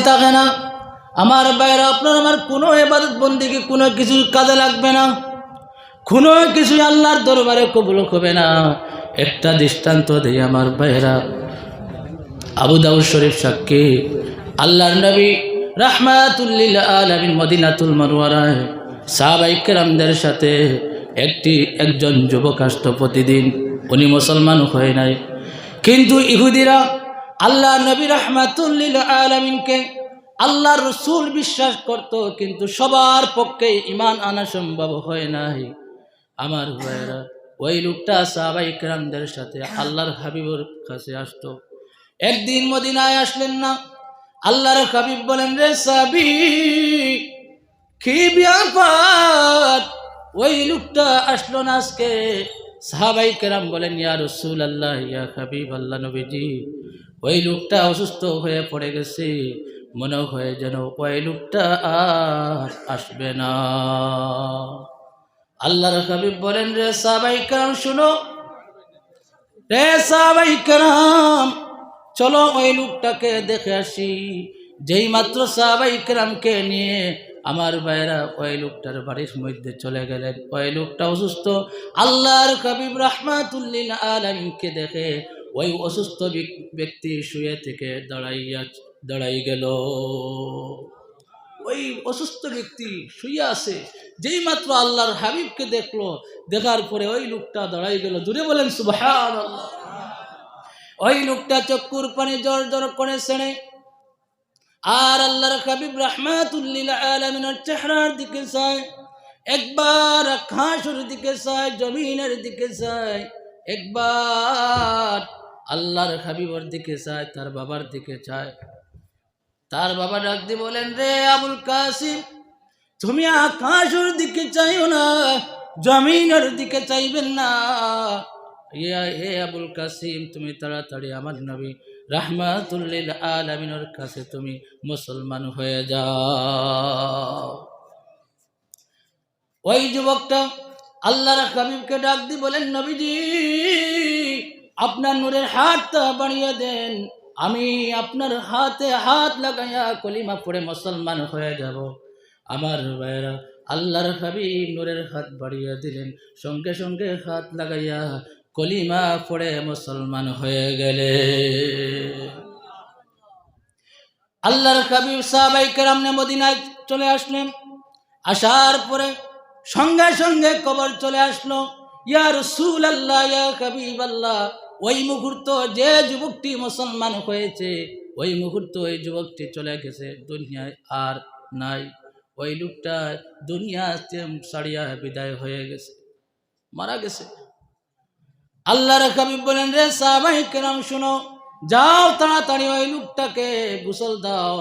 থাকে না। আমার বাইরে আপনার আমার কোনো ইবাদত বন্দেগী কোনো কিছু কাজে লাগবে না, কোনো কিছু আল্লাহর দরবারে কবুল হবে না। একটা দৃষ্টান্ত দেই আমার বাইরা, আবু দাউদ শরীফ সাক্ষী, আল্লাহর নবী রাহমাতুল লিল আলামিন মদিনাতুল মুনাওয়ারায় সাহাবায়ে কেরামদের সাথে একজন যুবক আসতো প্রতিদিন। উনি মুসলমান হয় নাই, কিন্তু ইহুদিরা আল্লাহর নবী রাহমাতুল লিল আলামিনকে আল্লাহর রাসূল বিশ্বাস করত, কিন্তু সবার পক্ষে ঈমান আনা সম্ভব হয় নাই। আমার ভাইরা, ওই লোকটা সাহাবায়ে কেরামদের সাথে আল্লাহর হাবিবের কাছে আসতো। একদিন মদিনায় আসলেন না, আল্লাহর হাবিব বলেন, রে সাহাবী, কি ব্যাপার ওই লোকটা আসলো না আজকে? সাহাবায়ে কেরাম বলেন, ইয়া রাসূলুল্লাহ, ইয়া হাবিব আল্লাহ নবীজি, ওই লোকটা অসুস্থ হয়ে পড়ে গেছে, মনে হয় যেন ওই লোকটা আর আসবে না। আল্লাহর হাবিব বলেন, রে সাহাবায়ে কেরাম শুনো, রে সাহাবায়ে কেরাম চলো ওই লোকটাকে দেখে আসি। যেই মাত্র সাহাবায়ে কেরামকে নিয়ে আমার ভাইরা ওই লোকটার বাড়ির মধ্যে চলে গেলেন। ওই লোকটা অসুস্থ। আল্লাহর হাবিব রাহমাতুল লিল আলামিনকে দেখে ওই অসুস্থ ব্যক্তি শুয়ে থেকে দাঁড়াই গেল। ওই অসুস্থ ব্যক্তি শুয়ে আছে, যেই মাত্র আল্লাহর হাবিবকে দেখলো, দেখার পরে ওই লোকটা দাঁড়াই গেল। জুড়ে বলেন সুবহানাল্লাহ। ওই লোকটা চক্ষুর পানি জোর জোর করে ছেড়ে আর আল্লাহর হাবিব রাহমাতুল লিল আলামিনের চেহারার দিকে চায়, একবার আকাশের দিকে চায়, জমিনের দিকে চায়, একবার আল্লাহর হাবিবের দিকে চায়, তার বাবার দিকে চায়। তার বাবা ডাক দিয়ে বলেন, রে আবুল কাসিম, তুমি আকাশের দিকে চাইও না, জমিনের দিকে চাইবেন না। হে আবুল কাসিম, তুমি তাড়াতাড়ি আমার নবী রাহমাতুল লিল আলামিনের কাছে তুমি মুসলমান হয়ে যাও। ওই যুবকটা আল্লাহর হাবিবকে ডাক দিয়ে বলেন, নবীজি, আপনার নূরের হাতটা বাড়িয়ে দেন, আমি আপনার হাতে হাত লাগাইয়া কলিমা পড়ে মুসলমান হয়ে যাব। আমার ভাইরা, আল্লাহর হাবিব নূরের হাত বাড়িয়ে দিলেন, সঙ্গে সঙ্গে হাত লাগাইয়া কলিমা পড়ে মুসলমান হয়ে গেলে। আল্লাহর হাবিব সাহাবায়ে কেরাম মদিনায় চলে আসলেন। আসার পরে সঙ্গে সঙ্গে খবর চলে আসলো, ইয়া রাসূলুল্লাহ, ইয়া হাবিবাল্লাহ, ওই মুহূর্ত যে যুবকটি মুসলমান হয়েছে, ওই মুহূর্ত ওই যুবকটি চলে গেছে, দুনিয়ায় আর নাই। ওই লোকটা দুনিয়া ছাড়িয়া বিদায় হয়ে গেছে, মারা গেছে। আল্লাহর হাবিব বলেন, রে সাহাবায়ে কেরাম শুনো, যাও তাড়াতাড়ি ওই লোকটাকে গোসল দাও,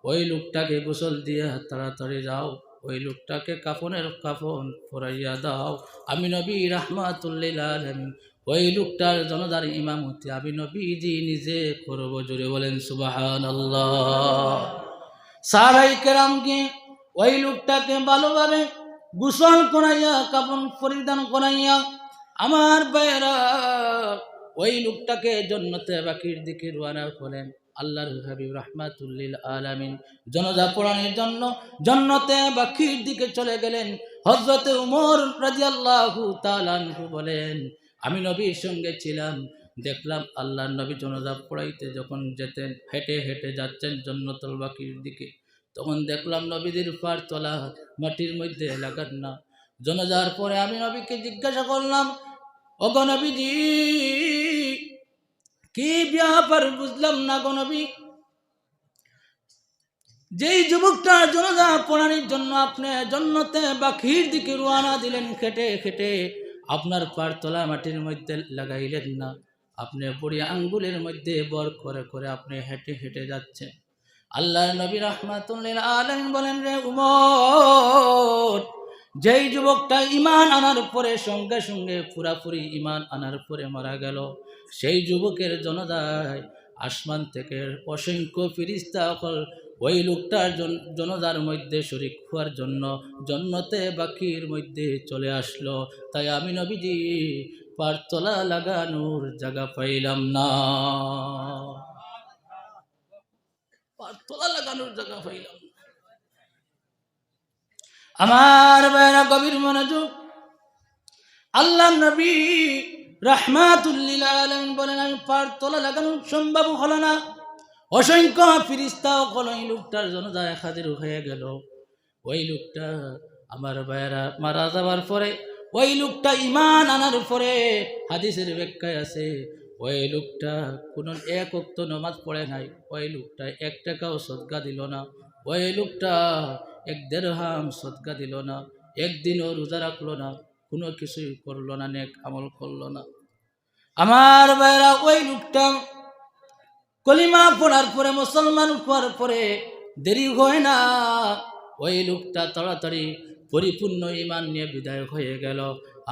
ওই লোকটাকে গোসল দিয়ে তাড়াতাড়ি যাও, ওই লোকটাকে কাফনের কাফন পরাইয়া দাও। আমি নবী রাহমাতুল লিল আলামিন ওই লোকটার জনতার ইমামতি আমি নবীজি নিজে করব। জোরে বলেন সুবহানাল্লাহ। সাহাবায়ে কেরাম কি ওই লোকটাকে ভালোভাবে গোসল করাইয়া কাফন পরিধান করাইয়া আমার ভাইরা ওই লোকটাকে জান্নাতে বাকির দিকে রওনা করেন। আল্লাহর হাবিব রাহমাতুল লিল আলামিন জানাজা পড়ানোর জন্য জান্নাতে বাকির দিকে চলে গেলেন। হযরত ওমর রাদিয়াল্লাহু তাআলা আনহু বলেন, আমি নবীর সঙ্গে ছিলাম, দেখলাম আল্লাহর নবী জানাজা পড়াইতে যখন যেতেন, হেঁটে হেঁটে যাচ্ছেন জান্নাতুল বাকির দিকে, তখন দেখলাম নবীদের পায়ের তলা মাটির মধ্যে লাগান না। জানাজার পরে আমি নবীকে জিজ্ঞাসা করলাম, ওগো নবীজি, কি ব্যাপার বুঝলাম না গো নবী, যেই যুবকটা জানাজা পড়ানোর জন্য আপনি জান্নাতে বাকির দিকে রওনা দিলেন, খেটে খেটে আপনার পায়ের তলা মাটির মধ্যে লাগাইলেন না, আপনি বুড়ি আঙ্গুলের মধ্যে বর করে করে আপনি হেঁটে হেঁটে যাচ্ছেন। আল্লাহর নবী রাহমাতুল লিল আলামিন বলেন, রে উমর, যেই যুবকটা ঈমান আনার পরে সঙ্গে সঙ্গে পুরাপুরি ঈমান আনার পরে মারা গেল, সেই যুবকের জানাজায় আসমান থেকে অসংখ্য ফেরেশতা ওই লোকটার জানাজার মধ্যে শরীক হওয়ার জন্য জান্নাতে বাকির মধ্যে চলে আসলো। তাই আমি নবীজি পায়ের তলা লাগানোর জায়গা পাইলাম না। আর তোলা লাগানোর জায়গা পাইলাম না। আমার ভাইরা গভীর মনোযোগ, আল্লাহ নবী রাহমাতুল লিল আলামিন বলেন আমি পার তোলা লাগানো সম্ভব হলো না। অসংখ্য ফেরেশতাও হলো এই লোকটার জানাজায় হাজির হয়ে গেল। ওই লোকটা আমার ভাইরা মারা যাওয়ার পরে ওই লোকটা ঈমান আনার পরে হাদিসের ব্যাখ্যায় আছে ওই লোকটা কোনো এক ওয়াক্ত নামাজ পড়ে নাই, ওই লোকটা 1 টাকাও সদকা দিল না, ওই লোকটা 1 দিরহাম সদকা দিল না, একদিনও রোজা রাখলো না, কোনো কিছুই করলো না, নেক আমল করলো না। আমার ভাইরা ওই লোকটা কলিমা পড়ার পরে মুসলমান হওয়ার পরে দেরি হয় না, ওই লোকটা তাড়াতাড়ি পরিপূর্ণ ঈমান নিয়ে বিদায় হয়ে গেল।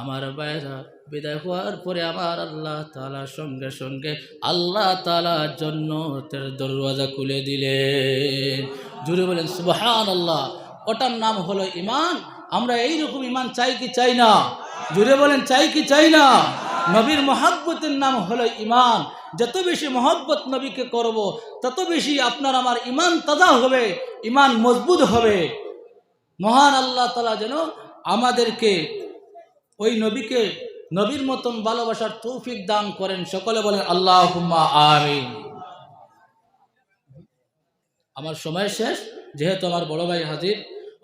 আমার ভাইরা বিদায় হওয়ার পরে আমার আল্লাহ তাআলা সঙ্গে সঙ্গে আল্লাহ তাআলা জান্নাতের দরওয়াজা খুলে দিলেন। জুড়ে বলেন সুবহানাল্লাহ। ওটার নাম হলো ঈমান। আমরা এইরকম ঈমান চাই কি চাই না? জুড়ে বলেন চাই কি চাই না? নবীর মহব্বতের নাম হলো ঈমান। যত বেশি মহব্বত নবীকে করব তত বেশি আপনার আমার ঈমান তাজা হবে, ঈমান মজবুত হবে। মহান আল্লাহ তাআলা যেন আমাদেরকে ওই নবীকে নবীর মতন ভালোবাসার তৌফিক দান করেন। সকলে বলেন আল্লাহুম্মা আমিন। আমার সময় শেষ, যেহেতু আমার বড় ভাই হাজির,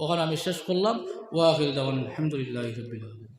ওখানে আমি শেষ করলাম। ওয়া আখিরু দাওয়ানা আলহামদুলিল্লাহি রাব্বিল আলামিন।